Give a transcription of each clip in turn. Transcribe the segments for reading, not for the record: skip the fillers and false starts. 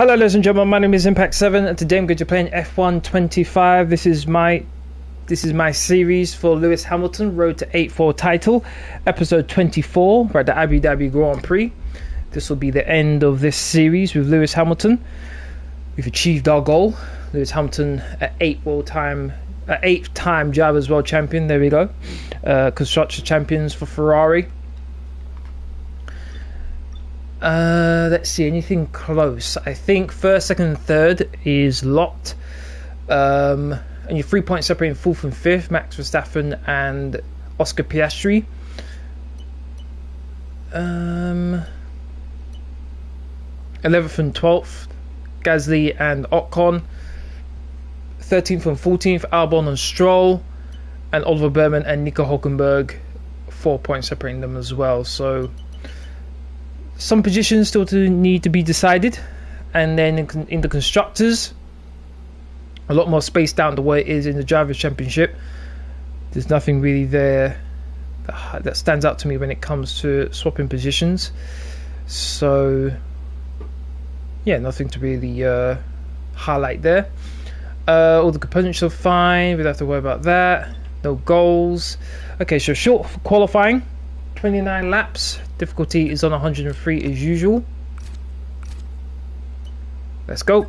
Hello ladies and gentlemen, my name is Impact7 and today I'm going to be playing F1 25. This is my series for Lewis Hamilton, Road to 8-4 title, episode 24, right, the Abu Dhabi Grand Prix. This will be the end of this series with Lewis Hamilton. We've achieved our goal. Lewis Hamilton, eighth-time Drivers' World Champion, there we go. Constructor Champions for Ferrari. Let's see, anything close. I think first, second and third is locked. And you're 3 points separating fourth and fifth, Max Verstappen and Oscar Piastri. 11th and 12th, Gasly and Ocon. 13th and 14th, Albon and Stroll. And Oliver Bowman and Nico Hulkenberg, 4 points separating them as well. So some positions still need to be decided, and then in the constructors, a lot more space down the way it is in the Drivers' Championship. There's nothing really there that stands out to me when it comes to swapping positions. So yeah, nothing to really highlight there. All the components are fine. We don't have to worry about that. No goals. Okay, so short qualifying. 29 laps. Difficulty is on 103 as usual. Let's go.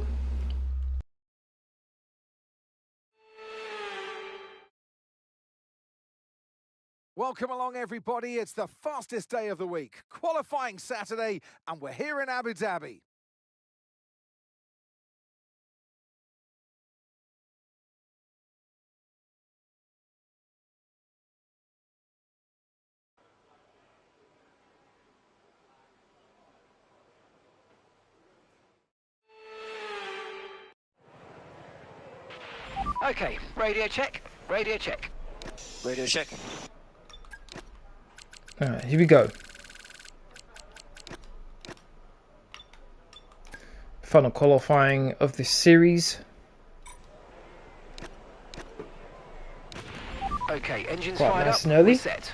Welcome along, everybody. It's the fastest day of the week, qualifying Saturday, and we're here in Abu Dhabi. Okay, radio check, radio check. Radio check. Alright, here we go. Final qualifying of this series. Okay, engines Quite fired nice up, and early. we're set.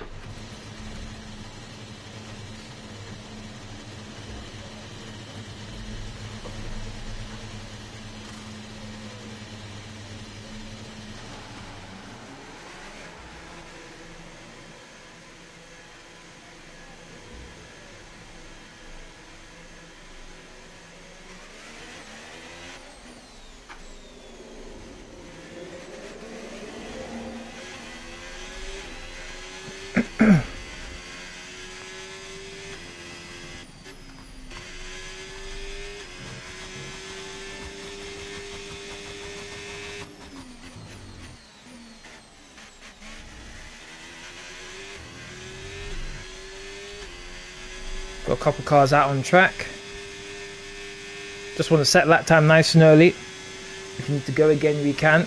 Got a couple cars out on track. Just want to set lap time nice and early. If you need to go again, we can.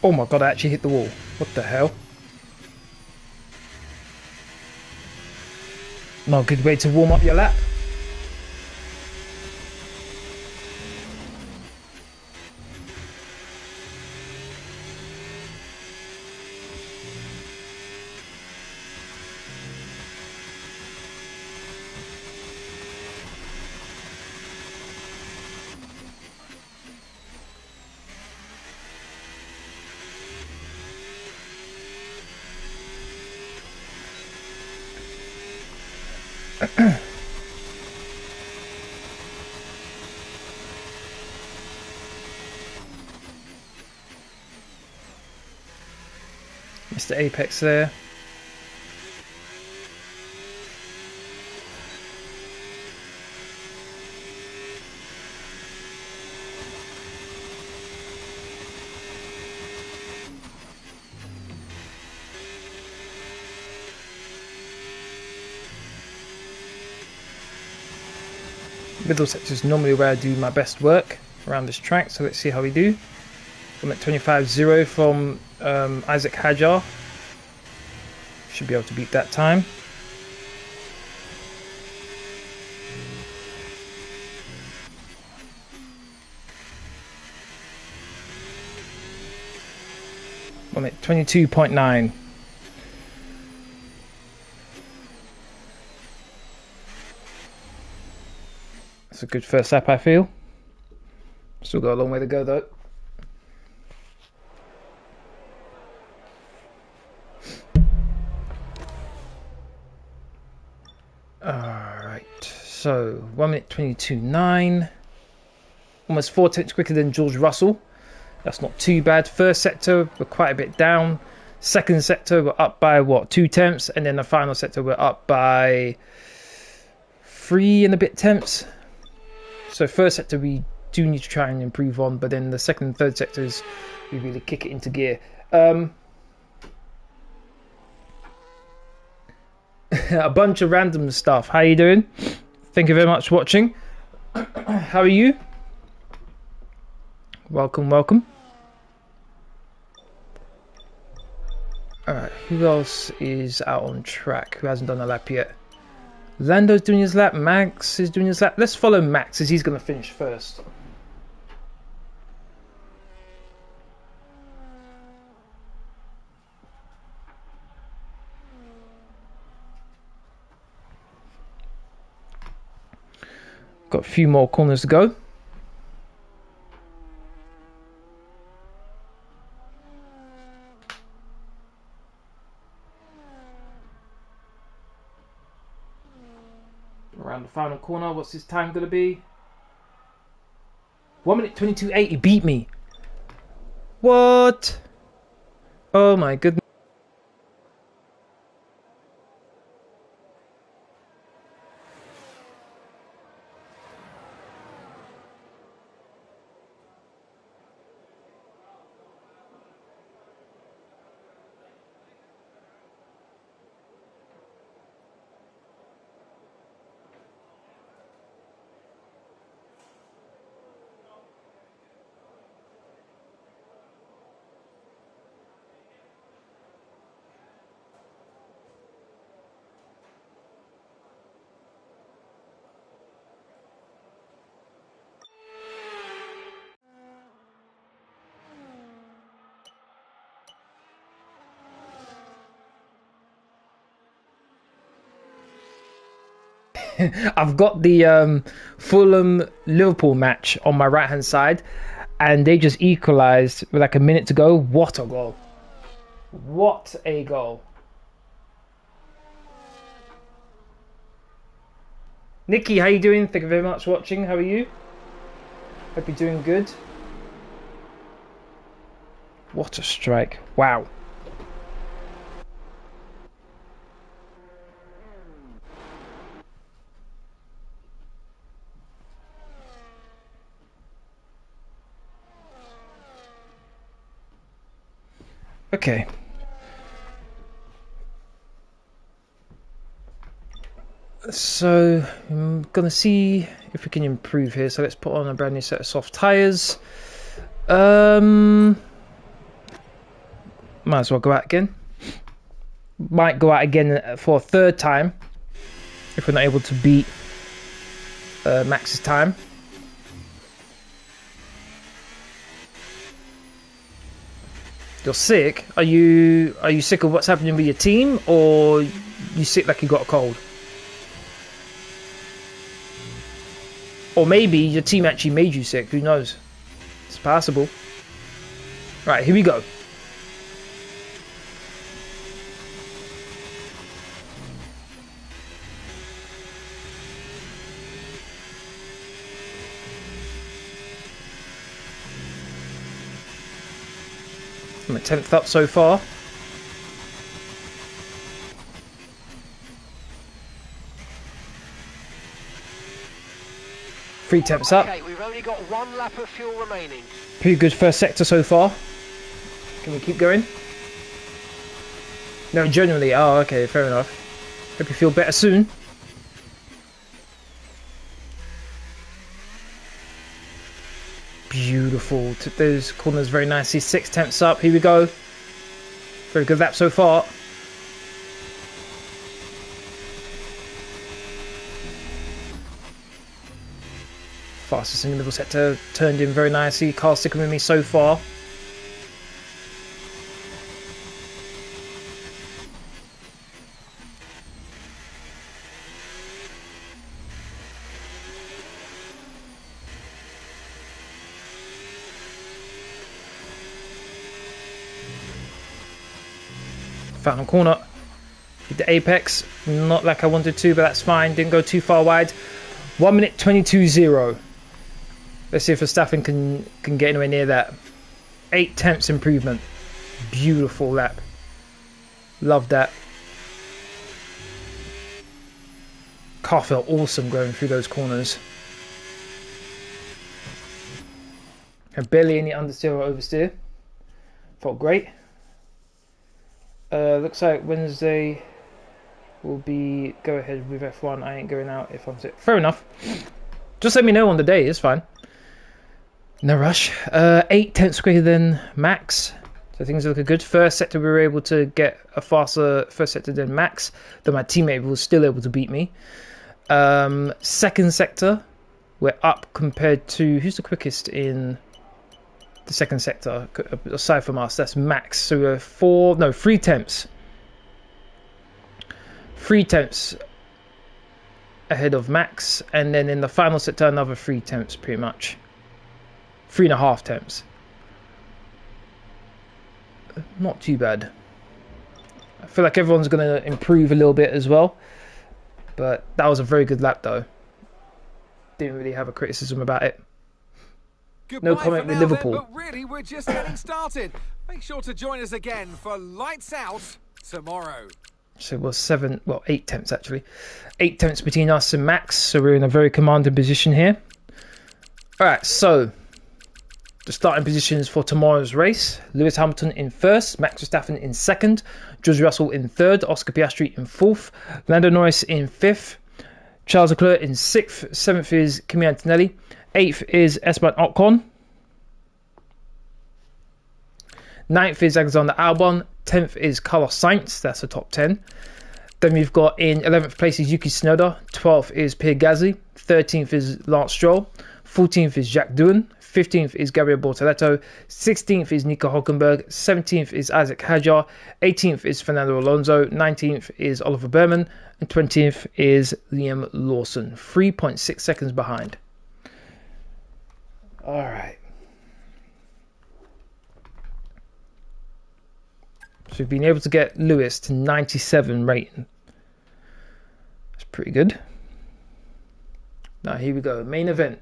Oh my god, I actually hit the wall. What the hell? Not a good way to warm up your lap. Mr. Apex there. Middle sector is normally where I do my best work around this track, so let's see how we do. I'm at 25.0 from Isaac Hajar. Should be able to beat that time. I'm at 22.9. That's a good first lap, I feel. Still got a long way to go though. Alright, so 1 minute 22.9. Almost 4 tenths quicker than George Russell. That's not too bad. First sector, we're quite a bit down. Second sector, we're up by what, 2 tenths? And then the final sector, we're up by 3 and a bit tenths. So first sector, we do need to try and improve on, but then the second and third sectors, we really kick it into gear. A bunch of random stuff. How you doing? Thank you very much for watching. How are you? Welcome, welcome. Alright, who else is out on track? Who hasn't done a lap yet? Lando's doing his lap. Max is doing his lap. Let's follow Max as he's going to finish first. Got a few more corners to go. Around the final corner, what's his time going to be? 1 minute 22.8, he beat me. What? Oh my goodness. I've got the Fulham Liverpool match on my right hand side, and they just equalised with like a minute to go. What a goal! What a goal! Nikki, how you doing? Thank you very much for watching. How are you? Hope you're doing good. What a strike! Wow. Okay. So I'm gonna see if we can improve here. So let's put on a brand new set of soft tires. Might as well go out again. Might go out again for a third time if we're not able to beat Max's time. You're sick? Are you sick of what's happening with your team, or you sick like you got a cold? Or maybe your team actually made you sick, who knows? It's possible. Right, here we go. I'm at 10th up so far. Three tenths up. Okay, we've only got 1 lap of fuel remaining. Pretty good first sector so far. Can we keep going? No, genuinely. Oh, okay, fair enough. Hope you feel better soon. Beautiful. Took those corners very nicely. 6/10 up. Here we go. Very good lap so far. Fastest in the middle sector. Turned in very nicely. Car sticking with me so far. Final corner. Hit the apex. Not like I wanted to, but that's fine. Didn't go too far wide. 1 minute 22.0. Let's see if Verstappen can get anywhere near that. 8/10 improvement. Beautiful lap. Love that. Car felt awesome going through those corners. Had barely any understeer or oversteer. Felt great. Looks like Wednesday will be go ahead with F1. I ain't going out if I'm sick. Fair enough. Just let me know on the day. It's fine. No rush. 8/10 quicker than Max. So things are looking good. First sector we were able to get a faster first sector than Max. Though my teammate was still able to beat me. Second sector we're up compared to who's the quickest in the second sector aside from us. That's Max. So we're 3/10. 3/10 ahead of Max, and then in the final sector another 3/10 pretty much. 3.5/10. Not too bad. I feel like everyone's going to improve a little bit as well, but that was a very good lap though. Didn't really have a criticism about it. Goodbye no comment with Liverpool. Then, but really, we're just getting started. Make sure to join us again for Lights Out tomorrow. So it was 8/10 actually. 8/10 between us and Max, so we're in a very commanding position here. Alright, so the starting positions for tomorrow's race. Lewis Hamilton in first, Max Verstappen in second, George Russell in third, Oscar Piastri in fourth, Lando Norris in fifth, Charles Leclerc in sixth, seventh is Kimi Antonelli, eighth is Esteban Ocon, ninth is Alexander Albon, 10th is Carlos Sainz, that's the top 10. Then we've got in 11th place is Yuki Tsunoda, 12th is Pierre Gasly, 13th is Lance Stroll, 14th is Jack Doohan, 15th is Gabriel Bortoleto, 16th is Nico Hülkenberg, 17th is Isaac Hadjar, 18th is Fernando Alonso, 19th is Oliver Behrman, and 20th is Liam Lawson, 3.6 seconds behind. Alright. So we've been able to get Lewis to 97 rating. That's pretty good. Now here we go, main event.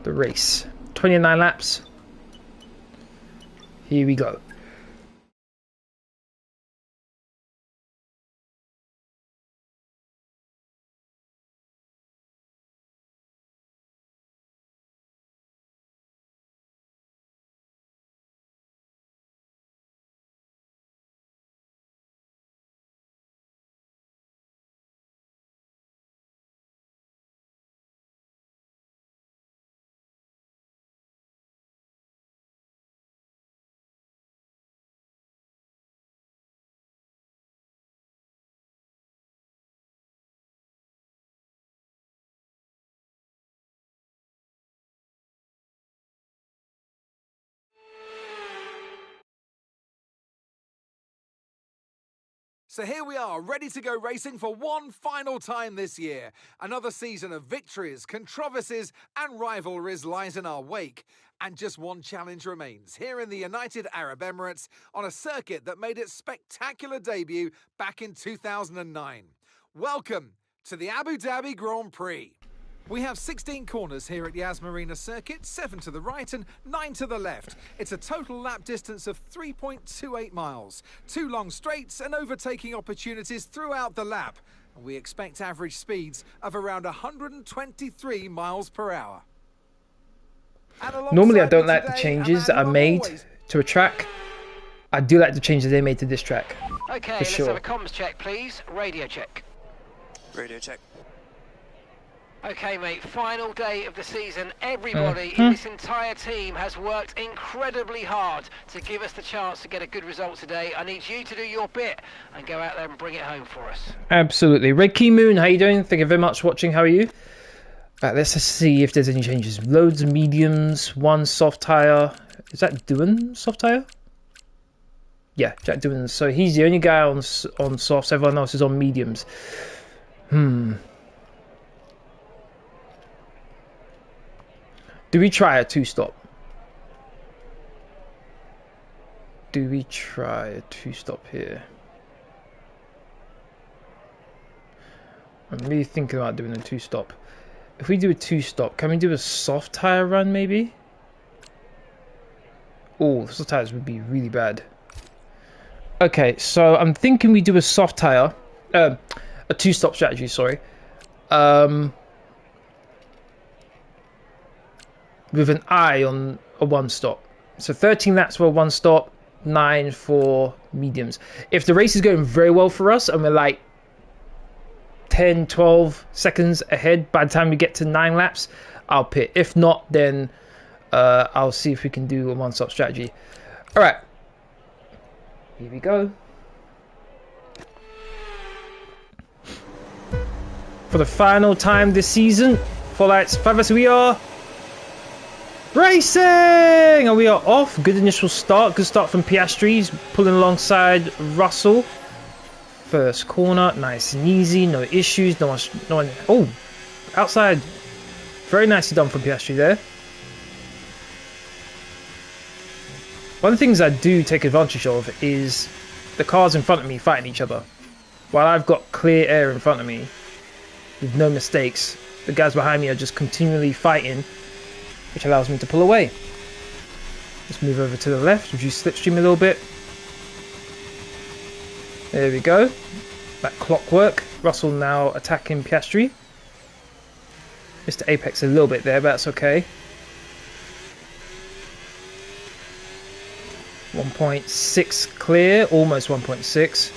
The race. 29 laps. Here we go. So here we are, ready to go racing for one final time this year. Another season of victories, controversies and rivalries lies in our wake. And just one challenge remains, here in the United Arab Emirates, on a circuit that made its spectacular debut back in 2009. Welcome to the Abu Dhabi Grand Prix. We have 16 corners here at Yas Marina Circuit, 7 to the right and 9 to the left. It's a total lap distance of 3.28 miles, 2 long straights and overtaking opportunities throughout the lap. And we expect average speeds of around 123 miles per hour. Normally I don't like the changes that are made to a track. I do like the changes they made to this track. Okay, for sure. Let's have a comms check, please. Radio check. Radio check. Okay, mate, final day of the season. Everybody in this entire team has worked incredibly hard to give us the chance to get a good result today. I need you to do your bit and go out there and bring it home for us. Absolutely. Red Key Moon, how you doing? Thank you very much for watching. How are you? Right, let's just see if there's any changes. Loads of mediums, one soft tire. Is that Doohan soft tire? Yeah, Jack Doohan. So he's the only guy on softs. Everyone else is on mediums. Do we try a two-stop? Do we try a two-stop here? I'm really thinking about doing a two-stop. If we do a two-stop, can we do a soft tire run maybe? Oh, soft tires would be really bad. Okay, so I'm thinking we do a soft tire, a two-stop strategy, sorry. With an eye on a one-stop. So 13 laps for a one-stop, 9 for mediums. If the race is going very well for us and we're like 10, 12 seconds ahead by the time we get to 9 laps, I'll pit. If not, then I'll see if we can do a one-stop strategy. Alright. Here we go. For the final time this season, for lights 5 as we are racing, and we are off. Good initial start. Good start from Piastri. He's pulling alongside Russell. First corner, nice and easy. No issues. No one. Oh, outside. Very nicely done from Piastri there. One of the things I do take advantage of is the cars in front of me fighting each other. While I've got clear air in front of me with no mistakes, the guys behind me are just continually fighting, which allows me to pull away. Let's move over to the left, reduce slipstream a little bit. There we go. That clockwork. Russell now attacking Piastri. Mr. Apex a little bit there, but that's okay. 1.6 clear, almost 1.6.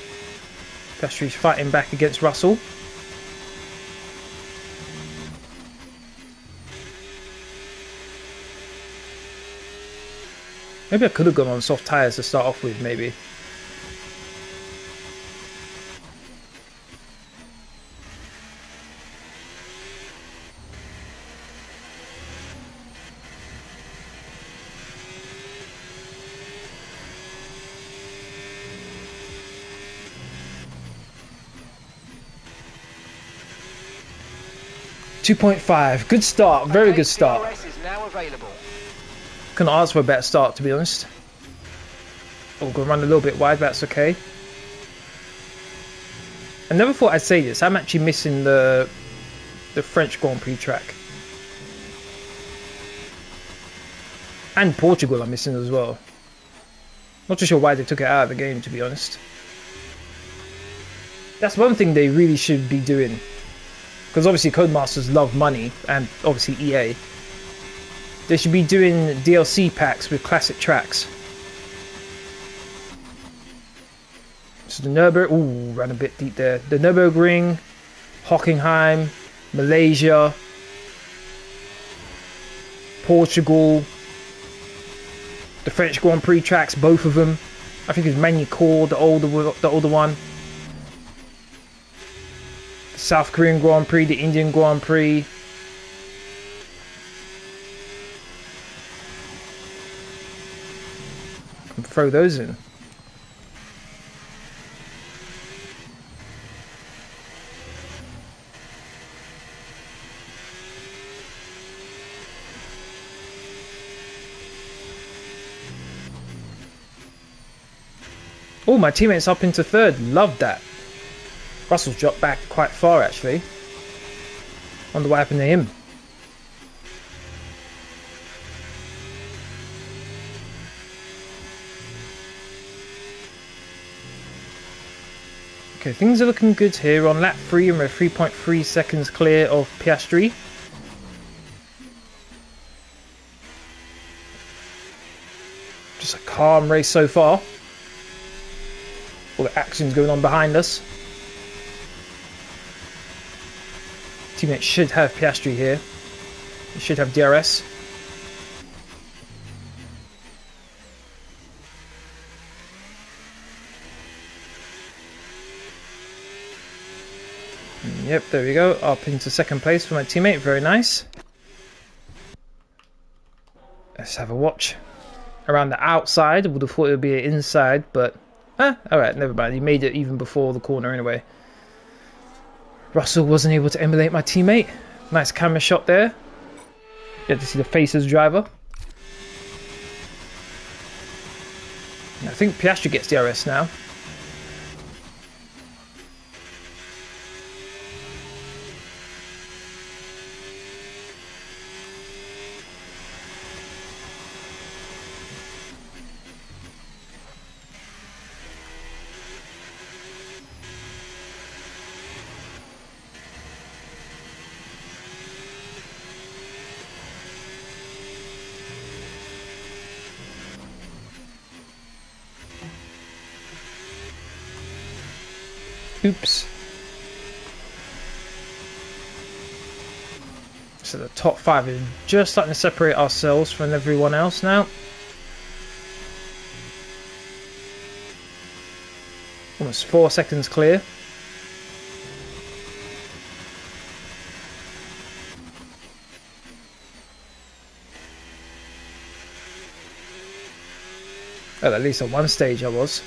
Piastri's fighting back against Russell. Maybe I could have gone on soft tyres to start off with, maybe. .5, good start, very good start. Couldn't ask for a better start, to be honest. Oh, gonna run a little bit wide, but that's okay. I never thought I'd say this. I'm actually missing the French Grand Prix track. And Portugal I'm missing as well. Not too sure why they took it out of the game, to be honest. That's one thing they really should be doing. Because obviously Codemasters love money, and obviously EA. They should be doing DLC packs with classic tracks. So the Nürburgring, ooh, ran a bit deep there. The Nürburgring, Hockenheim, Malaysia, Portugal, the French Grand Prix tracks, both of them. I think it's Magny-Cours, the older one. South Korean Grand Prix, the Indian Grand Prix. Can throw those in. Oh, my teammate's up into third. Love that. Russell's dropped back quite far, actually. Wonder what happened to him. Okay, things are looking good here on lap 3, and we're 3.3 seconds clear of Piastri. Just a calm race so far. All the action's going on behind us. Teammate should have Piastri here. He should have DRS. Yep, there we go. Up into second place for my teammate. Very nice. Let's have a watch. Around the outside. Would have thought it would be inside, but alright, never mind. He made it even before the corner anyway. Russell wasn't able to emulate my teammate. Nice camera shot there. Get to see the face of the driver. I think Piastri gets DRS now. Oops. So the top 5 is just starting to separate ourselves from everyone else now. Almost 4 seconds clear. Well, at least at one stage I was.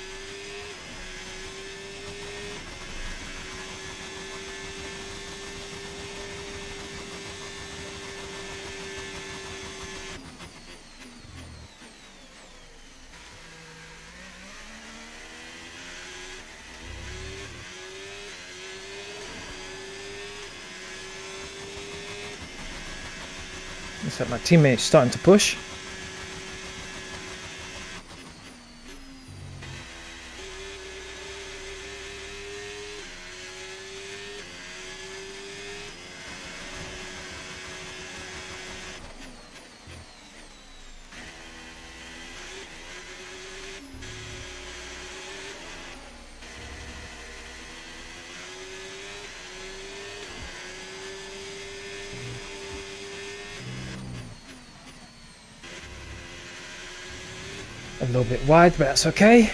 Looks like my teammate's starting to push. A little bit wide, but that's okay.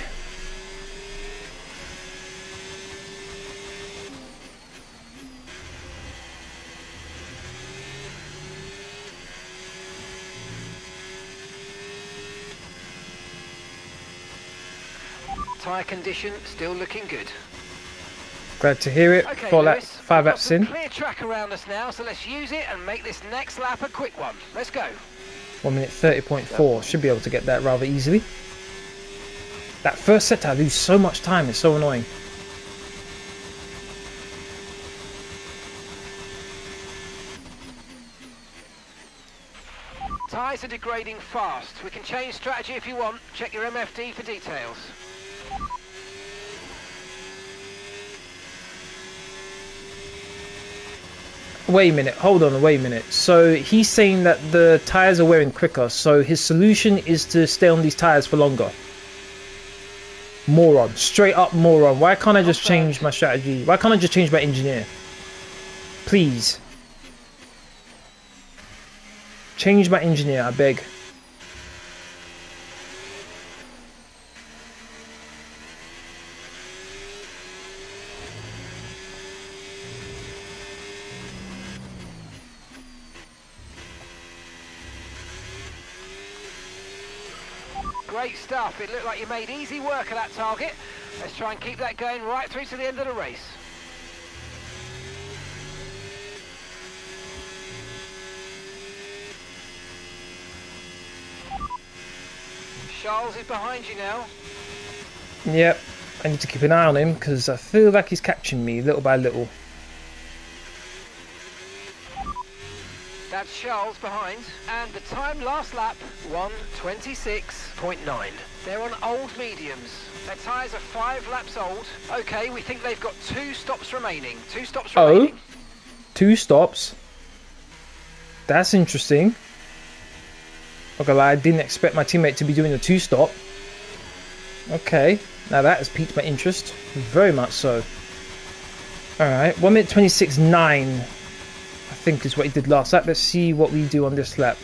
Tyre condition still looking good. Glad to hear it. Okay, 5 laps in. Clear track around us now, so let's use it and make this next lap a quick one. Let's go. 1 minute 30.4. Should be able to get that rather easily. That first set I lose so much time, it's so annoying. Tyres are degrading fast. We can change strategy if you want. Check your MFD for details. Wait a minute, hold on, wait a minute. So he's saying that the tyres are wearing quicker, so his solution is to stay on these tyres for longer. Moron, straight up moron. Why can't I just change my strategy? Why can't I just change my engineer? Please. Change my engineer, I beg. Great stuff. It looked like you made easy work of that target. Let's try and keep that going right through to the end of the race. Charles is behind you now. Yep, I need to keep an eye on him because I feel like he's catching me little by little. That's Charles behind, and the time last lap, 1:26.9. They're on old mediums. Their tyres are 5 laps old. Okay, we think they've got 2 stops remaining. 2 stops remaining. Oh, 2 stops. That's interesting. Okay, I didn't expect my teammate to be doing a 2-stop. Okay, now that has piqued my interest. Very much so. Alright, 1 minute 26.9. I think is what he did last lap. Let's see what we do on this lap.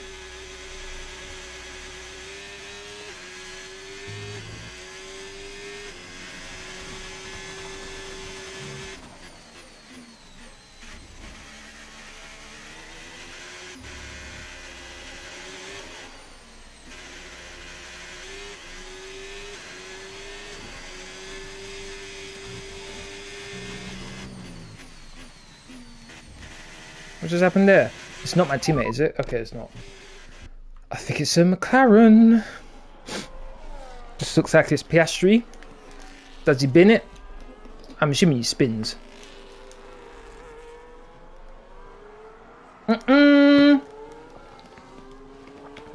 What just happened there? It's not my teammate, is it? Okay, it's not. I think it's a McLaren. This looks like it's Piastri. Does he bin it? I'm assuming he spins.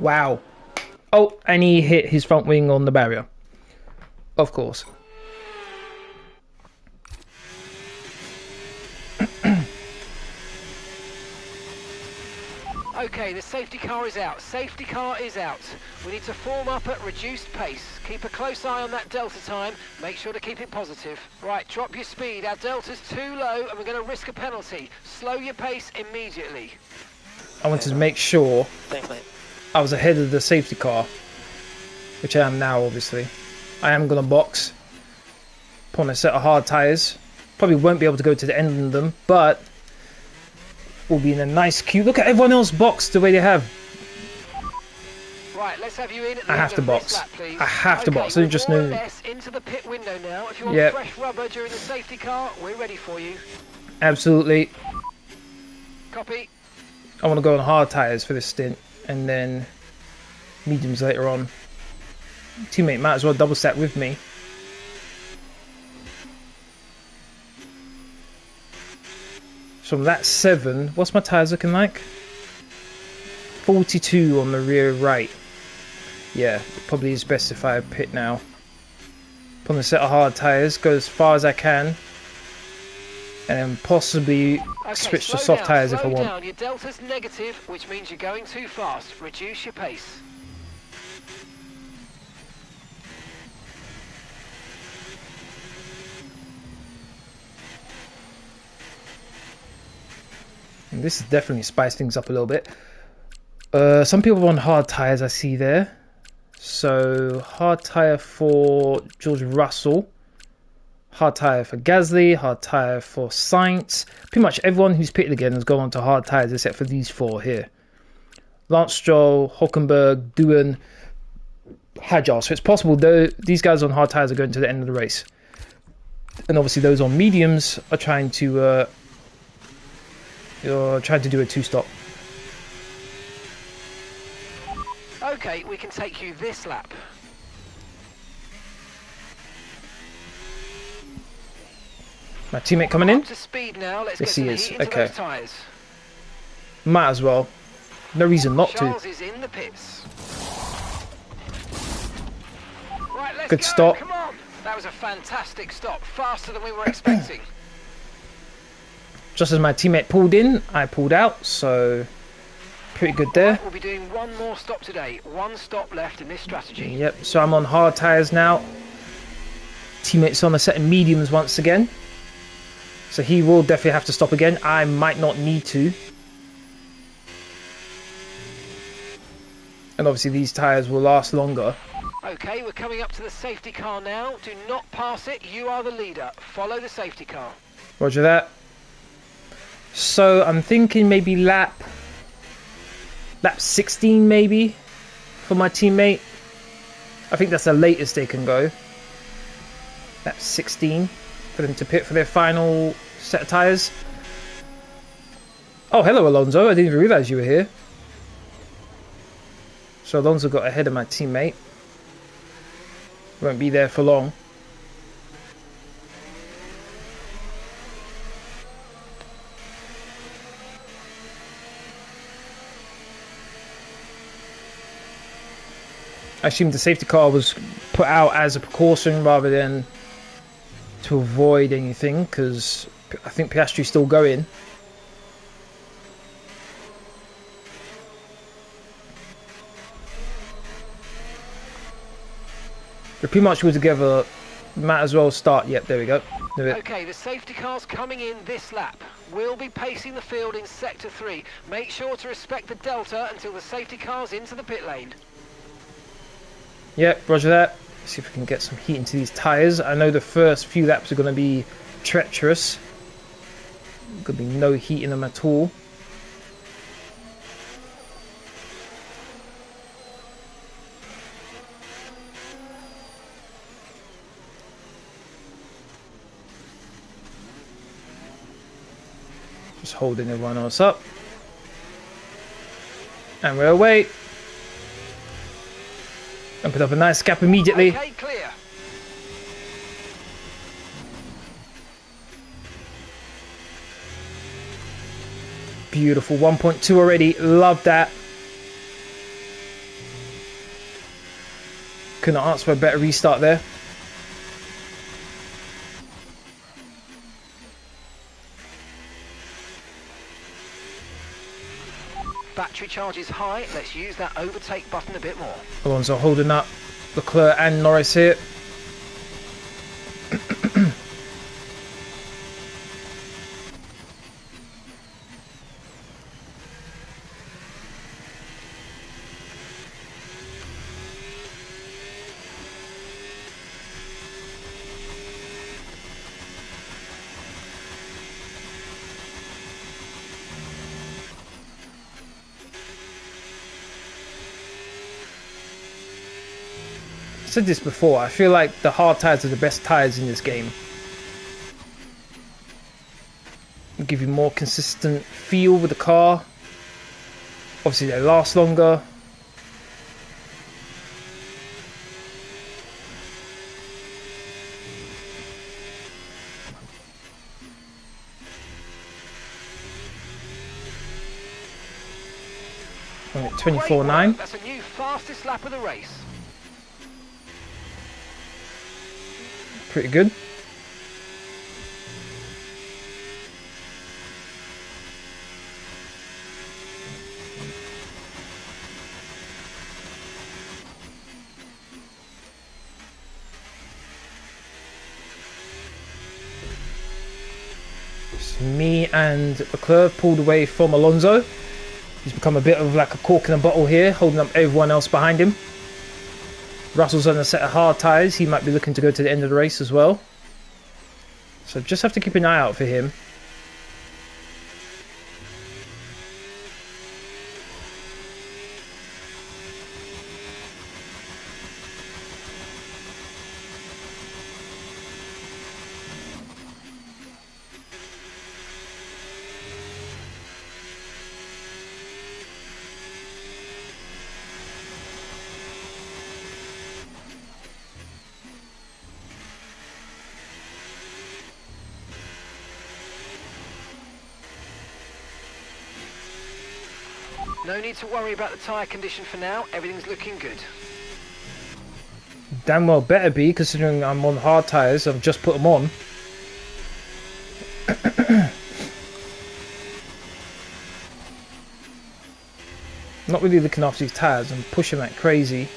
Wow. Oh, and he hit his front wing on the barrier. Of course. Okay, the safety car is out. Safety car is out. We need to form up at reduced pace. Keep a close eye on that delta time. Make sure to keep it positive. Right, drop your speed. Our delta's too low and we're going to risk a penalty. Slow your pace immediately. I wanted to make sure I was ahead of the safety car, which I am now, obviously. I am going to box. Put on a set of hard tyres. Probably won't be able to go to the end of them, but we'll be in a nice queue. Look at everyone else boxed the way they have. Right, let's have you in at the I have to box. lap, please. I have to box. I just more or know. less into the pit window now. If you want fresh rubber during the safety car, we're ready for you. Absolutely. Copy. I want to go on hard tyres for this stint, and then mediums later on. Teammate might as well double stack with me. So from that 7, what's my tyres looking like? 42 on the rear right. Yeah, probably is best if I pit now. Put on a set of hard tyres, go as far as I can, and possibly switch to soft tyres if I want. Down. Your delta's negative, which means you're going too fast. Reduce your pace. And this is definitely spiced things up a little bit. Some people on hard tyres I see there. So hard tyre for George Russell, hard tyre for Gasly, hard tyre for Sainz. Pretty much everyone who's pitted again has gone on to hard tyres except for these 4 here. Lance Stroll, Hülkenberg, Doohan, Hadjar. So it's possible though these guys on hard tyres are going to the end of the race. And obviously those on mediums are trying to do a 2-stop. Okay, we can take you this lap. My teammate coming in? Up to speed now. Let's Yes, get he some is. heat into Okay. those tyres. Might as well. No reason not to. Charles is in the pits. Right, let's Good go. stop. Come on. That was a fantastic stop. Faster than we were expecting. Just as my teammate pulled in, I pulled out, so pretty good there. Right, we'll be doing one more stop today. One stop left in this strategy. Yep, so I'm on hard tyres now. Teammate's on a set of mediums once again. So he will definitely have to stop again. I might not need to. And obviously these tyres will last longer. Okay, we're coming up to the safety car now. Do not pass it. You are the leader. Follow the safety car. Roger that. So I'm thinking maybe lap 16 maybe for my teammate. I think that's the latest they can go. Lap 16 for them to pit for their final set of tyres. Oh, hello Alonso. I didn't even realise you were here. So Alonso got ahead of my teammate. Won't be there for long. I assume the safety car was put out as a precaution rather than to avoid anything, because I think Piastri's still going. They're pretty much all together. Might as well start. Yep, there we go. Okay, the safety car's coming in this lap. We'll be pacing the field in Sector 3. Make sure to respect the delta until the safety car's into the pit lane. Yep, roger that. See if we can get some heat into these tyres. I know the first few laps are going to be treacherous. Going to be no heat in them at all. Just holding everyone else up. And we're away. And put up a nice gap immediately. Okay, clear. Beautiful. 1.2 already. Love that. Couldn't ask for a better restart there. Battery charge is high. Let's use that overtake button a bit more. Alonso holding up Leclerc and Norris here. I said this before, I feel like the hard tyres are the best tyres in this game. They give you more consistent feel with the car. Obviously they last longer. Only at 24.9. That's a new fastest lap of the race. Pretty good. So me and Leclerc pulled away from Alonso. He's become a bit of like a cork in a bottle here, holding up everyone else behind him. Russell's on a set of hard tyres. He might be looking to go to the end of the race as well. So just have to keep an eye out for him. No need to worry about the tyre condition for now. Everything's looking good. Damn well better be, considering I'm on hard tyres. I've just put them on. Not really looking after these tyres. I'm pushing like crazy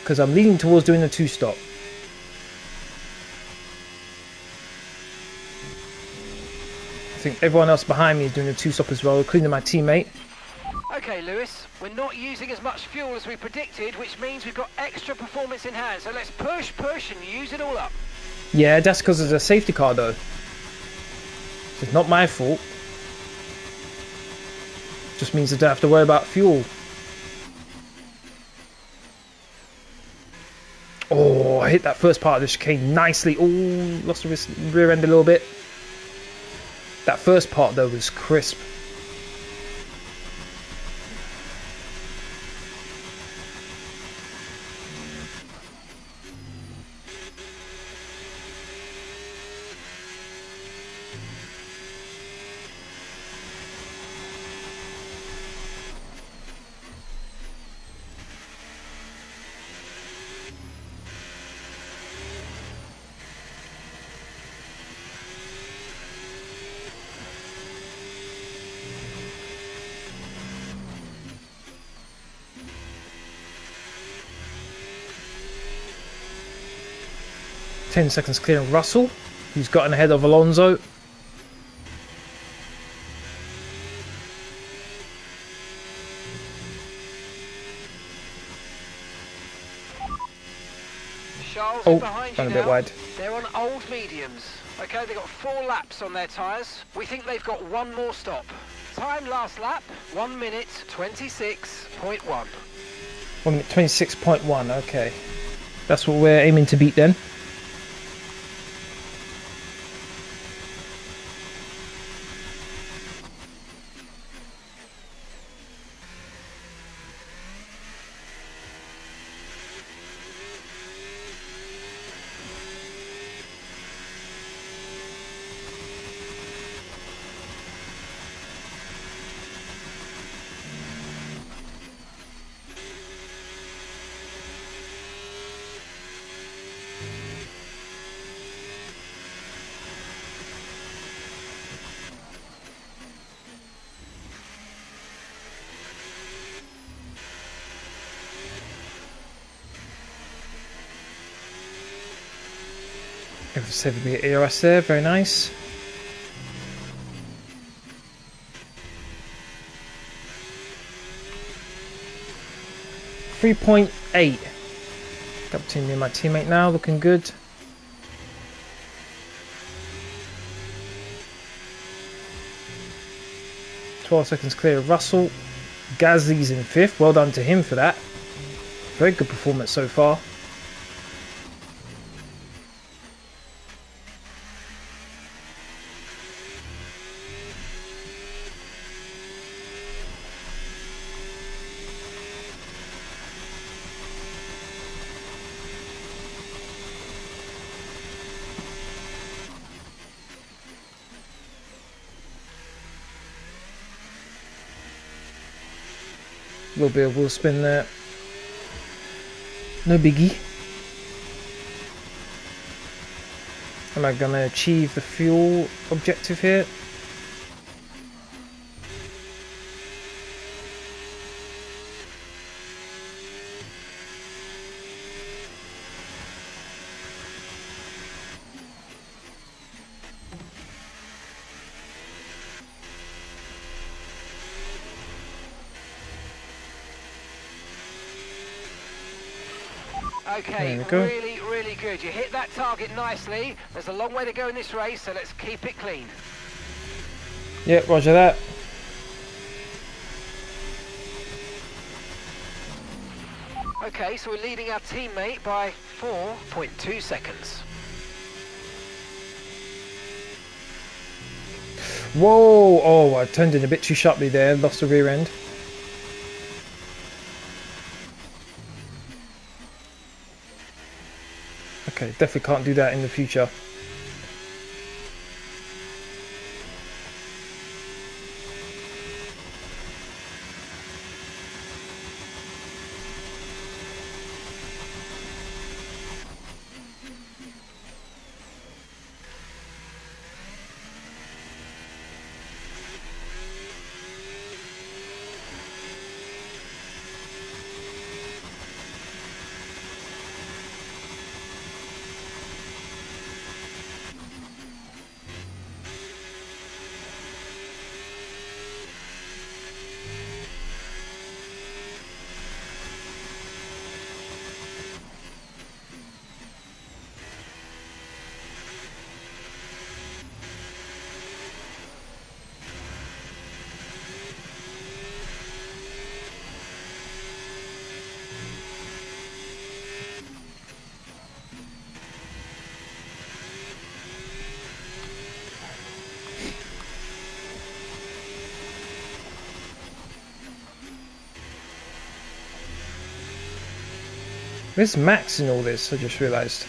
because I'm leaning towards doing a two-stop. I think everyone else behind me is doing a two-stop as well, including my teammate. Okay, Lewis, we're not using as much fuel as we predicted, which means we've got extra performance in hand. So let's push, push, and use it all up. Yeah, that's because of the safety car, though. It's not my fault. Just means I don't have to worry about fuel. Oh, I hit that first part of the chicane nicely. Oh, lost the rear end a little bit. That first part, though, was crisp. .10 seconds clearing Russell, who's gotten ahead of Alonso. Charles Oh, is behind you gone a now. bit wide. They're on old mediums. Okay, they've got 4 laps on their tyres. We think they've got 1 more stop. Time last lap, 1 minute 26.1. 1 minute 26.1, okay. That's what we're aiming to beat then. Over 7 meter ERS there, very nice. .8. Up to me and my teammate now, looking good. .12 seconds clear of Russell. Gasly's in 5th, well done to him for that. Very good performance so far. A little bit of wheel spin there. No biggie. Am I going to achieve the fuel objective here? Okay, There we go. really, really good. You hit that target nicely. There's a long way to go in this race, so let's keep it clean. Yep, roger that. Okay, so we're leading our teammate by 4.2 seconds. Whoa! Oh, I turned in a bit too sharply there, lost the rear end. Okay, definitely can't do that in the future. Where's Max in all this? I just realised.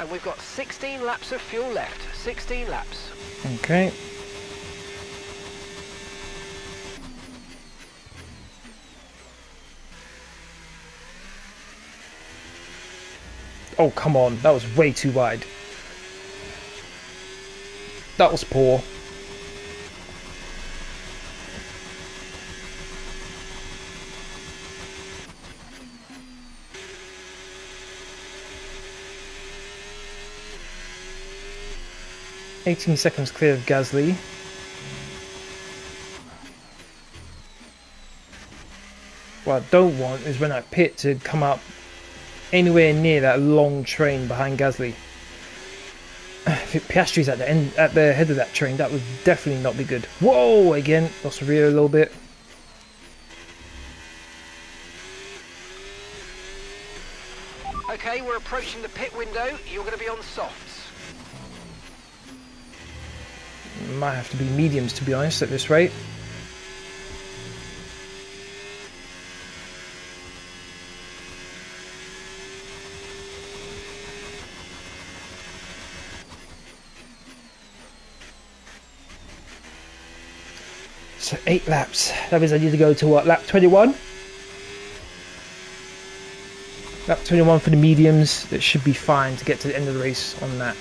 And we've got 16 laps of fuel left. 16 laps. Okay. Oh, come on. That was way too wide. That was poor. 18 seconds clear of Gasly. What I don't want is when I pit to come up anywhere near that long train behind Gasly. If Piastri's at the end, at the head of that train, that would definitely not be good. Whoa! Again, lost the rear a little bit. Okay, we're approaching the pit window. You're going to be on softs. Might have to be mediums, to be honest, at this rate. So 8 laps. That means I need to go to what, lap 21? Lap 21 for the mediums. That should be fine to get to the end of the race on that.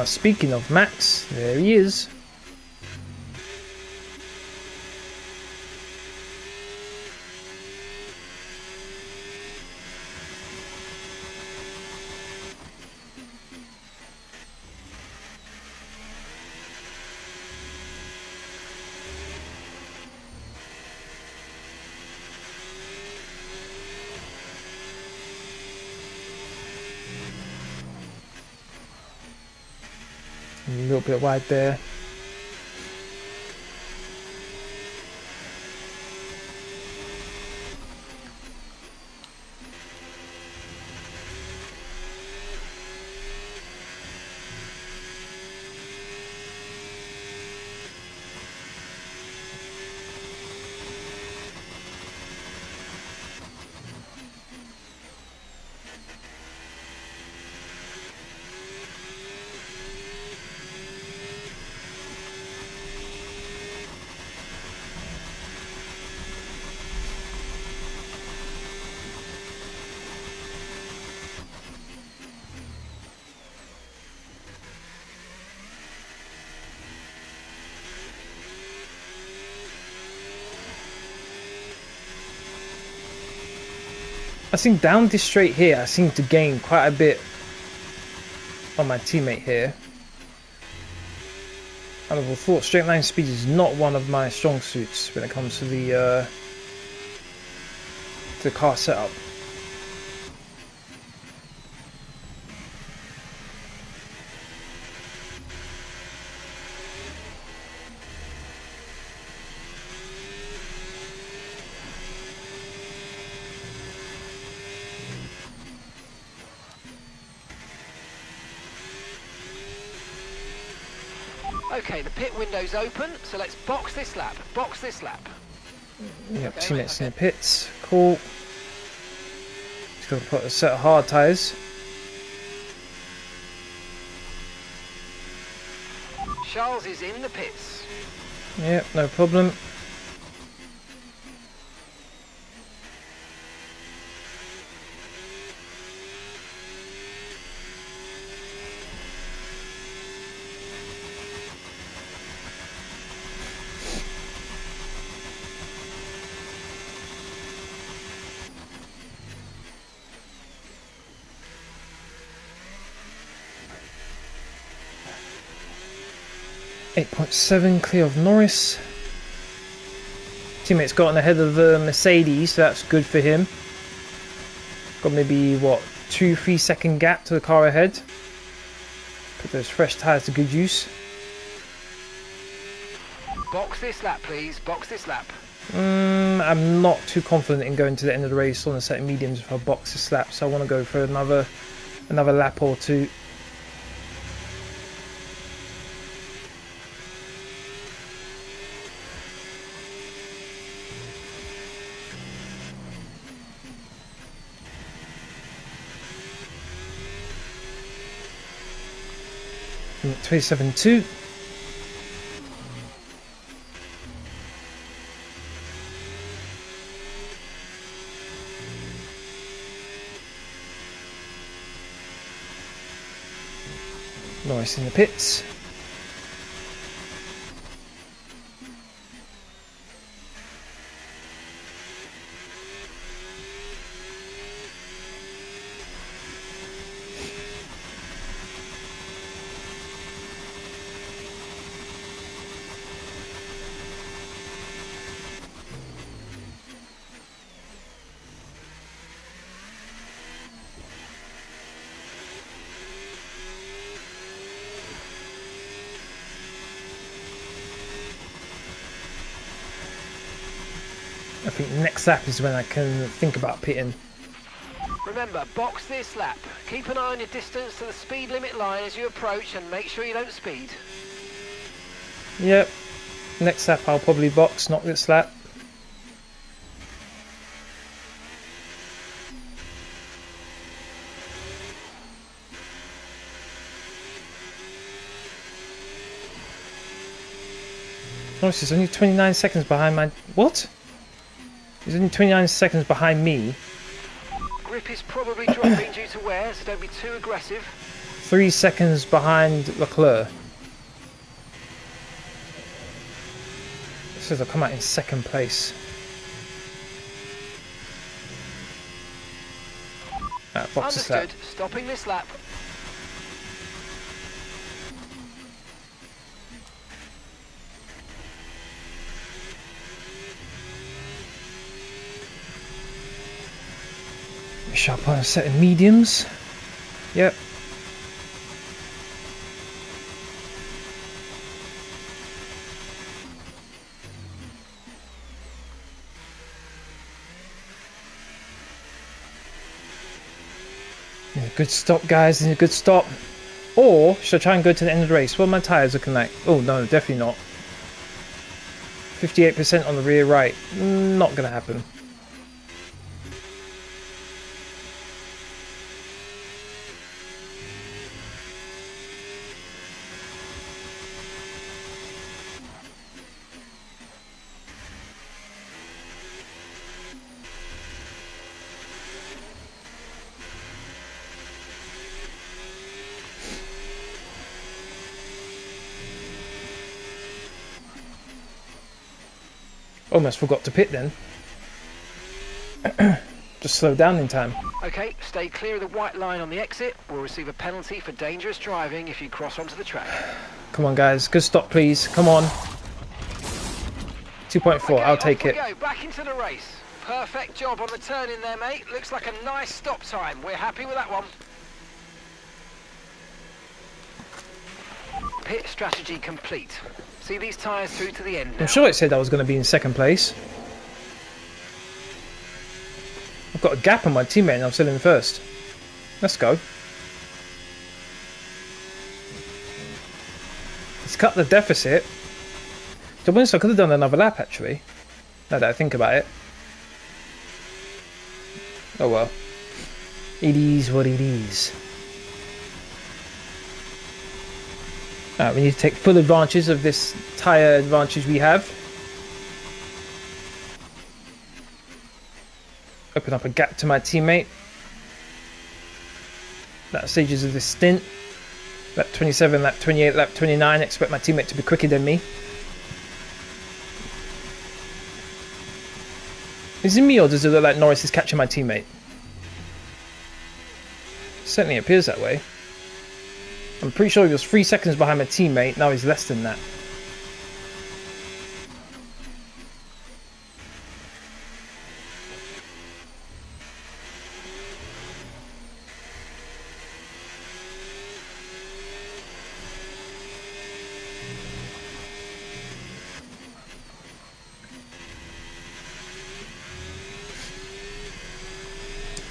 Speaking of Max, there he is. A little bit wide there. I think down this straight here, I seem to gain quite a bit on my teammate here. I would have thought straight line speed is not one of my strong suits when it comes to the car setup. Okay, the pit window's open, so let's box this lap. Box this lap. Yep, Okay, teammates okay. in the pits. Cool. Just got to put a set of hard tyres. Charles is in the pits. Yep, no problem. .7 clear of Norris. Teammate's gotten ahead of the Mercedes, so that's good for him. Got maybe what, 2-3 second gap to the car ahead. Put those fresh tyres to good use. Box this lap, please. Box this lap. I'm not too confident in going to the end of the race on a set of mediums if I box this lap, so I want to go for another lap or two. And 27.2. Norris in the pits. I think next lap is when I can think about pitting. Remember, box this lap. Keep an eye on your distance to the speed limit line as you approach and make sure you don't speed. Yep. Next lap I'll probably box, not this lap. Notice he's only 29 seconds behind my... What? He's only 29 seconds behind me. Grip is probably dropping due to wear, so don't be too aggressive. 3 seconds behind Leclerc. It says I'll come out in second place. Box Understood. Stopping this lap. Sharp on a set of mediums. Yep. Yeah, good stop, guys. A good stop. Or should I try and go to the end of the race? What are my tyres looking like? Oh no, definitely not. 58% on the rear right. Not gonna happen. Almost forgot to pit then. Just slow down in time. Okay, stay clear of the white line on the exit. We'll receive a penalty for dangerous driving if you cross onto the track. Come on, guys. Good stop, please. Come on. 2.4. Okay, I'll take it. Go. Back into the race. Perfect job on the turn in there, mate. Looks like a nice stop time. We're happy with that one. Pit strategy complete. See these tyres through to the end now. I'm sure it said I was going to be in second place. I've got a gap on my teammate and I'm still in first. Let's go. Let's cut the deficit. To be honest, I could have done another lap actually. Now that I think about it. Oh well. It is what it is. We need to take full advantage of this tyre advantage we have. Open up a gap to my teammate. That stages of this stint. Lap 27, lap 28, lap 29. Expect my teammate to be quicker than me. Is it me or does it look like Norris is catching my teammate? Certainly appears that way. I'm pretty sure he was 3 seconds behind my teammate, now he's less than that.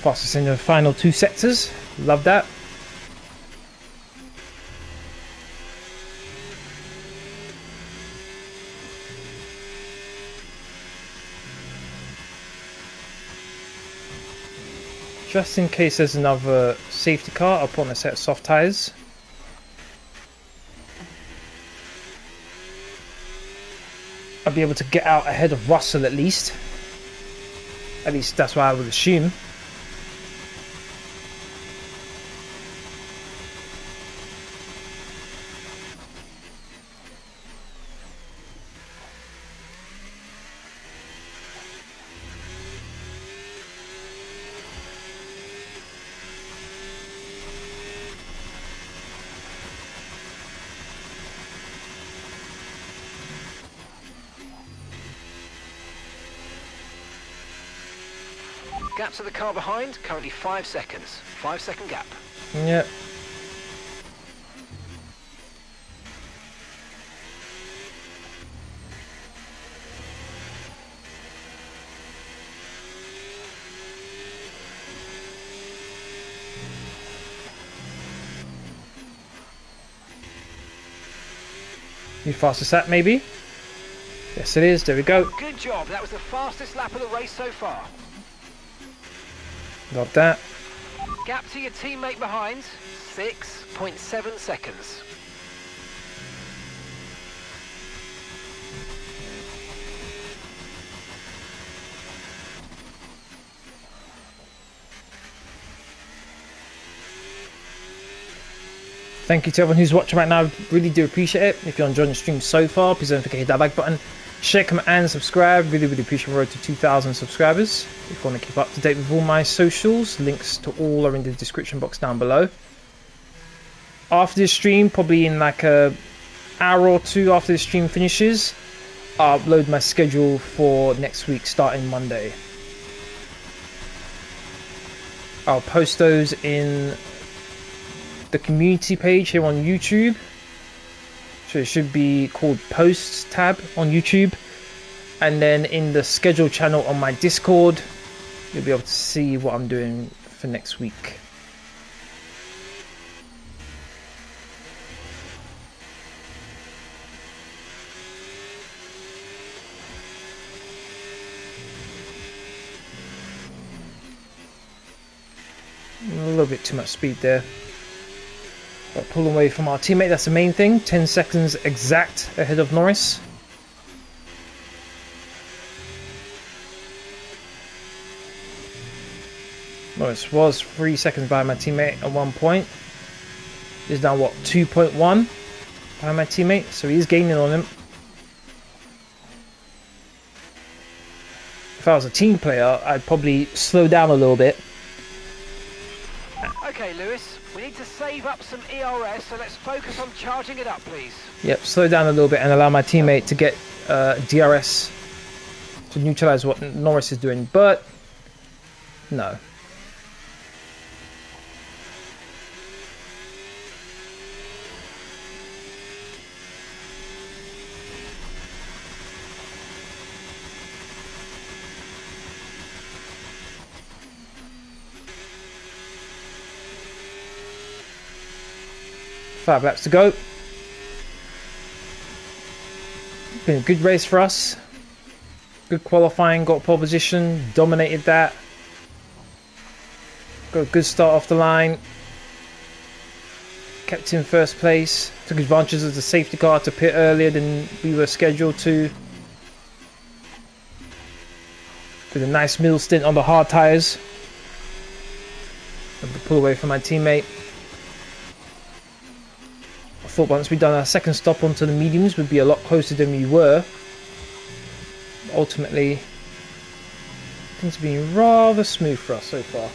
Fastest in the final 2 sectors, love that. Just in case there's another safety car, I'll put on a set of soft tyres. I'll be able to get out ahead of Russell at least. At least that's what I would assume. Gap to the car behind, currently 5 seconds. 5-second gap. Yep. You fastest lap, maybe? Yes, it is. There we go. Good job. That was the fastest lap of the race so far. Got that. Gap to your teammate behind, 6.7 seconds. Thank you to everyone who's watching right now. Really do appreciate it. If you're enjoying the stream so far, please don't forget to hit that like button, share, comment, and subscribe. Really appreciate the road to 2,000 subscribers. If you want to keep up to date with all my socials, links to all are in the description box down below. After this stream, probably in like a hour or two after the stream finishes, I'll upload my schedule for next week starting Monday. I'll post those in the community page here on YouTube. So it should be called Posts tab on YouTube. And then in the schedule channel on my Discord, you'll be able to see what I'm doing for next week. A little bit too much speed there. But pull away from our teammate, that's the main thing. 10 seconds exact ahead of Norris. Norris was 3 seconds behind my teammate at one point. He's now what, 2.1 behind my teammate, so he's gaining on him. If I was a team player, I'd probably slow down a little bit. Okay, Lewis, we need to save up some ERS, so let's focus on charging it up, please. Yep, slow down a little bit and allow my teammate to get DRS to neutralize what Norris is doing, but no. Five laps to go. Been a good race for us. Good qualifying, got pole position, dominated that. Got a good start off the line. Kept in first place. Took advantage of the safety car to pit earlier than we were scheduled to. Did a nice middle stint on the hard tyres. Pull away from my teammate. I thought once we'd done our second stop onto the mediums we'd be a lot closer than we were. Ultimately, things have been rather smooth for us so far.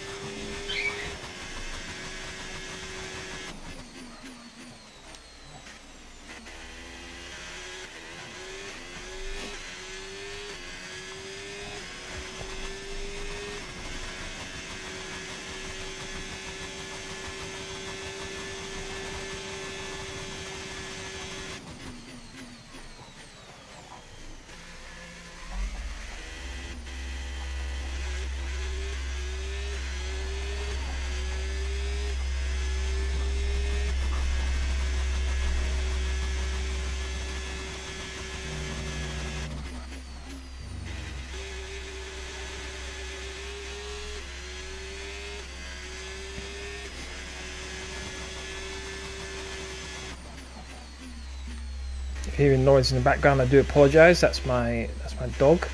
Hearing noise in the background, I do apologise. That's my dog.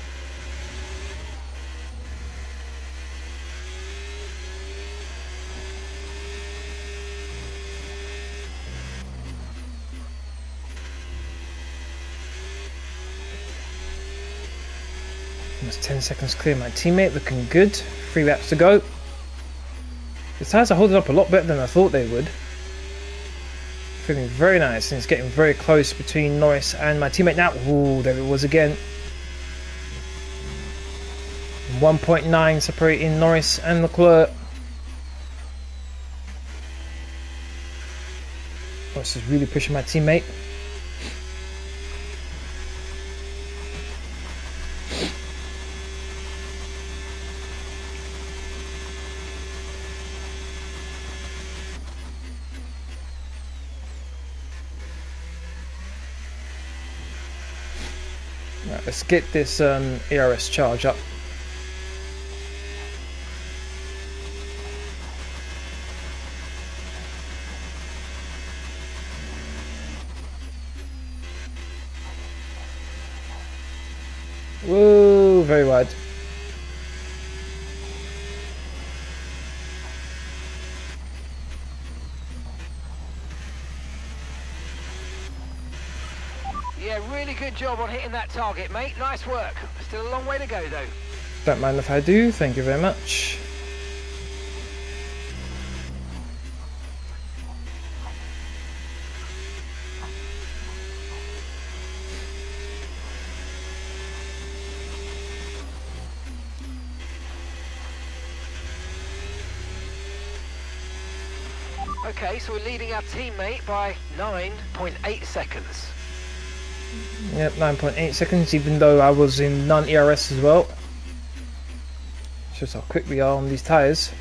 Almost 10 seconds clear my teammate, looking good. 3 laps to go. The tyres are holding up a lot better than I thought they would. Feeling very nice, and it's getting very close between Norris and my teammate now. Ooh, there it was again. 1.9 separating Norris and Leclerc. Norris is really pushing my teammate. Right, let's get this ERS charge up. Whoa, very wide. Yeah, really good job on hitting that target, mate. Nice work. Still a long way to go, though. Don't mind if I do, thank you very much. Okay, so we're leading our teammate by 9.8 seconds. Yep, 9.8 seconds, even though I was in non-ERS as well. Shows how quick we are on these tyres.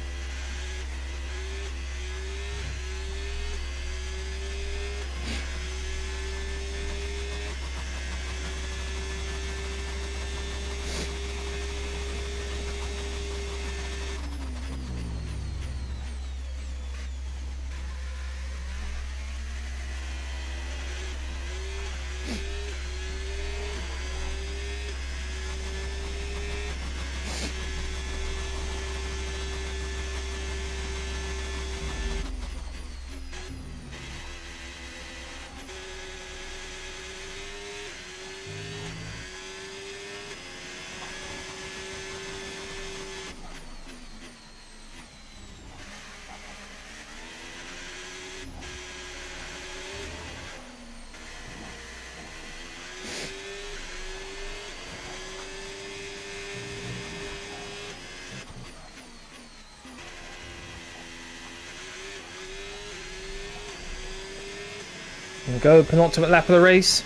There we go, penultimate lap of the race.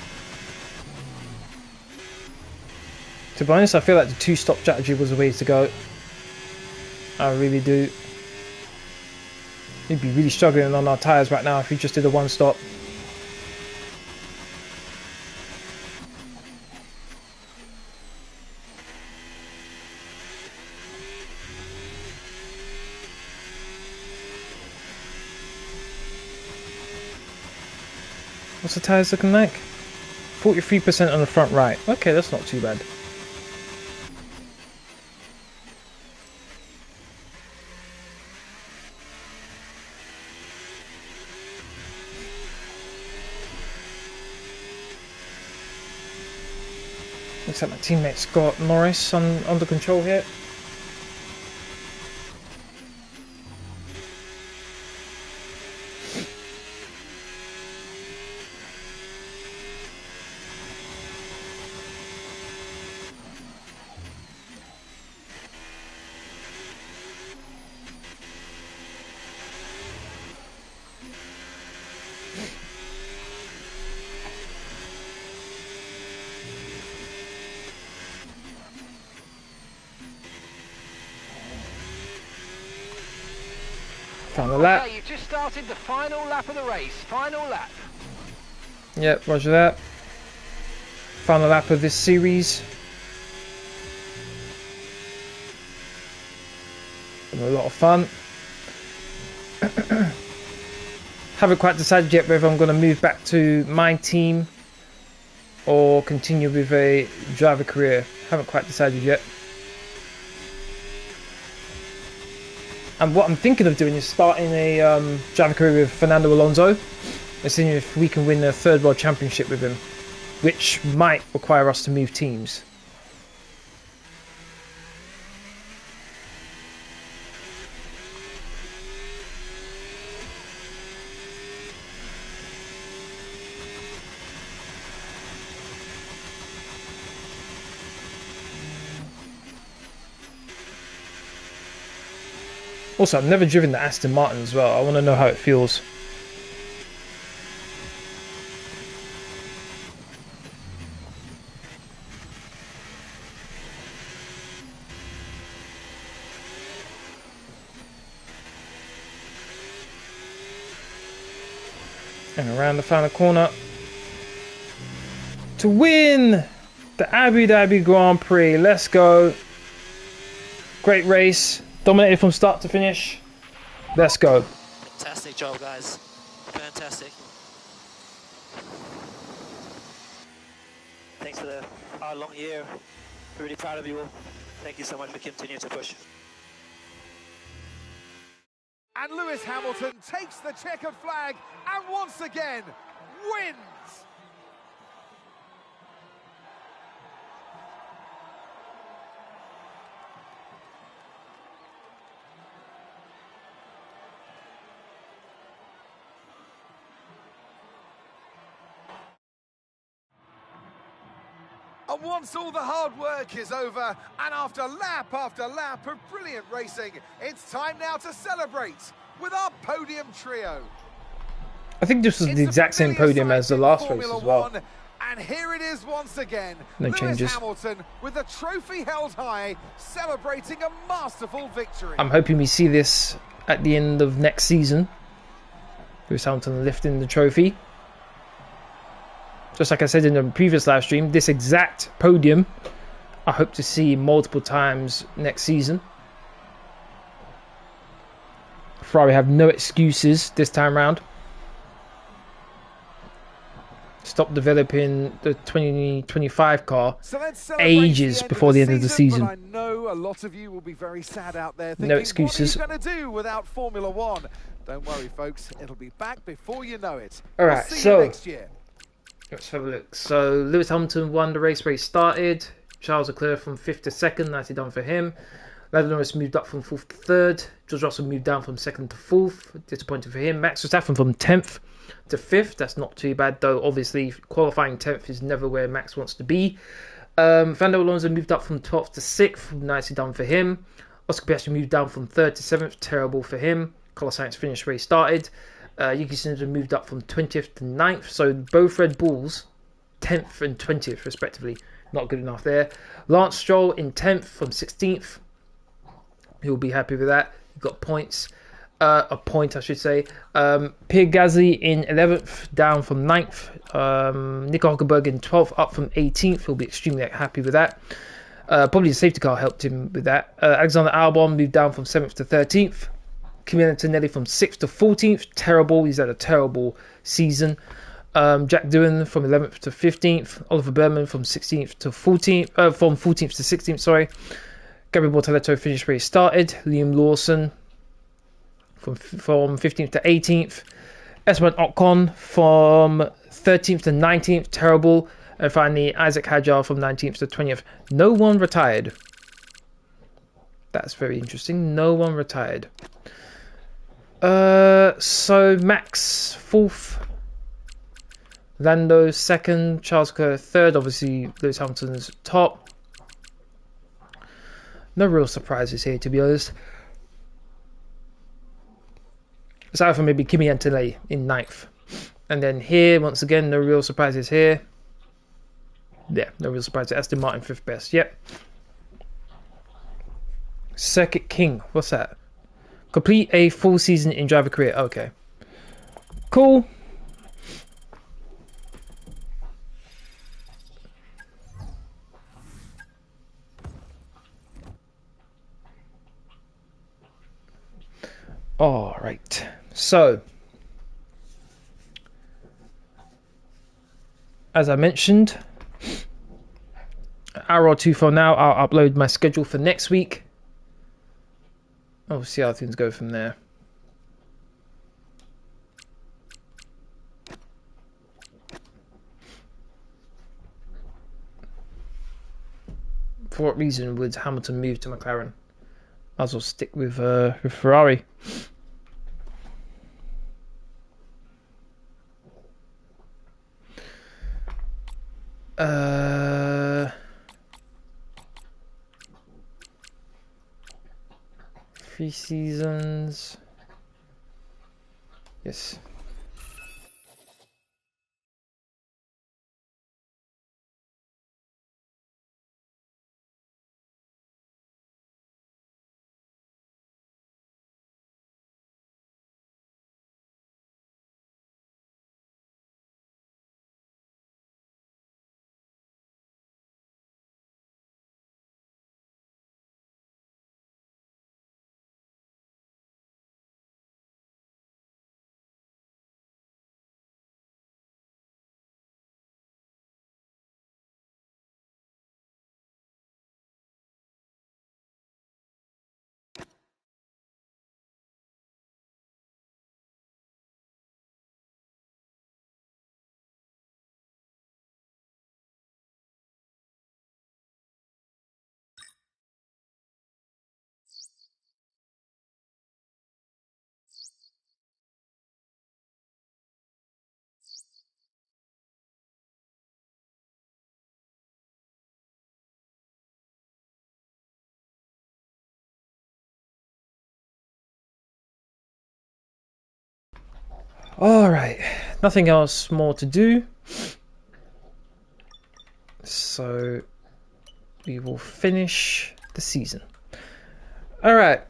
To be honest, I feel like the two-stop strategy was the way to go. I really do. We'd be really struggling on our tyres right now if we just did a one-stop. What's the tyres looking like? 43% on the front right. Okay, that's not too bad. Looks like my teammate's got Norris under control here. Final lap. Okay, you've just started the final lap of the race. Final lap. Yep, roger that. Final lap of this series. Been a lot of fun. Haven't quite decided yet whether I'm going to move back to my team or continue with a driver career. Haven't quite decided yet. And what I'm thinking of doing is starting a driver career with Fernando Alonso and seeing if we can win a third world championship with him, which might require us to move teams. Also, I've never driven the Aston Martin as well. I want to know how it feels. And around the final corner to win the Abu Dhabi Grand Prix. Let's go. Great race. Dominated from start to finish. Let's go. Fantastic job, guys. Fantastic. Thanks for our long year. Really proud of you all. Thank you so much for continuing to push. And Lewis Hamilton takes the checkered flag and once again wins. And once all the hard work is over, and after lap of brilliant racing, it's time now to celebrate with our podium trio. I think this was the exact same podium as the last race as well. And here it is once again. No Lewis changes. Hamilton with the trophy held high, celebrating a masterful victory. I'm hoping we see this at the end of next season. Lewis Hamilton lifting the trophy. Just like I said in the previous live stream, this exact podium I hope to see multiple times next season. Ferrari have no excuses this time round. Stop developing the 2025 car ages before the end of the season. But I know a lot of you will be very sad out there thinking, No excuses. what are you going to do without Formula One? Don't worry, folks. It'll be back before you know it. All right, we'll see so you next year. Let's have a look. So Lewis Hamilton won the race started. Charles Leclerc from 5th to 2nd. Nicely done for him. Lando Norris moved up from 4th to 3rd. George Russell moved down from 2nd to 4th. Disappointing for him. Max Verstappen from 10th to 5th. That's not too bad, though. Obviously, qualifying 10th is never where Max wants to be. Fernando Alonso moved up from 12th to 6th. Nicely done for him. Oscar Piastri moved down from 3rd to 7th. Terrible for him. Carlos Sainz finished race started. Yuki Tsunoda moved up from 20th to 9th. So both Red Bulls, 10th and 20th respectively. Not good enough there. Lance Stroll in 10th from 16th. He'll be happy with that. He got points. A point, I should say. Pierre Gasly in 11th, down from 9th. Nico Hülkenberg in 12th, up from 18th. He'll be extremely happy with that. Probably the safety car helped him with that. Alexander Albon moved down from 7th to 13th. Kimi Antonelli from 6th to 14th. Terrible. He's had a terrible season. Jack Doohan from 11th to 15th. Oliver Burman from 16th to 14th. From 14th to 16th, sorry. Gabriel Bortoleto finished race started. Liam Lawson from 15th to 18th. Esteban Ocon from 13th to 19th. Terrible. And finally, Isaac Hadjar from 19th to 20th. No one retired. That's very interesting. No one retired. So Max 4th, Lando 2nd, Charles Leclerc 3rd, obviously Lewis Hamilton's top. No real surprises here, to be honest. Aside from maybe Kimi Antonelli in 9th. And then here, once again, no real surprises here. Yeah, no real surprises. Aston Martin 5th best, yep. Circuit King, what's that? Complete a full season in driver career. Okay. Cool. All right. So, as I mentioned, an hour or two from now, I'll upload my schedule for next week. We'll see how things go from there. For what reason would Hamilton move to McLaren? Might as well stick with Ferrari. 3 seasons. Yes. Alright, nothing else more to do. So we will finish the season. Alright,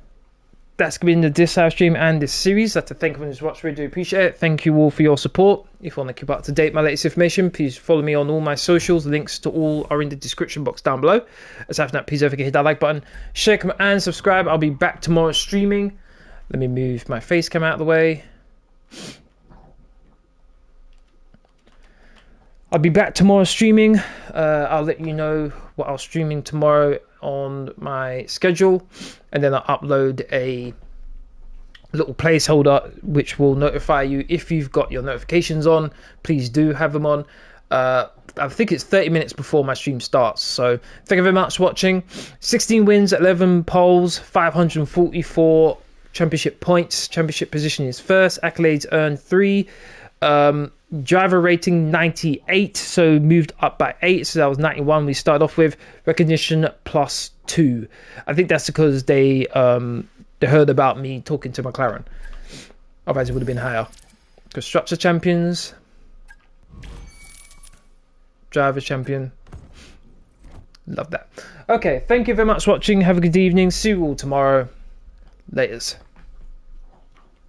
that's going to be in this live stream and this series. I'd like to thank everyone who's watched. Really do appreciate it. Thank you all for your support. If you want to keep up to date with my latest information, please follow me on all my socials. Links to all are in the description box down below. Aside from that, please don't forget to hit that like button, share, comment, and subscribe. I'll be back tomorrow streaming. Let me move my face cam out of the way. I'll be back tomorrow streaming. I'll let you know what I'll streaming tomorrow on my schedule, and then I'll upload a little placeholder which will notify you if you've got your notifications on. Please do have them on. I think it's 30 minutes before my stream starts. So thank you very much for watching. 16 wins, 11 poles, 544 championship points. Championship position is first. Accolades earned 3. Driver rating 98, so moved up by 8, so that was 91 we started off with. Recognition +2. I think that's because they heard about me talking to McLaren, otherwise it would have been higher. Constructor champions, driver champion, love that. Okay, thank you very much for watching. Have a good evening. See you all tomorrow. Laters.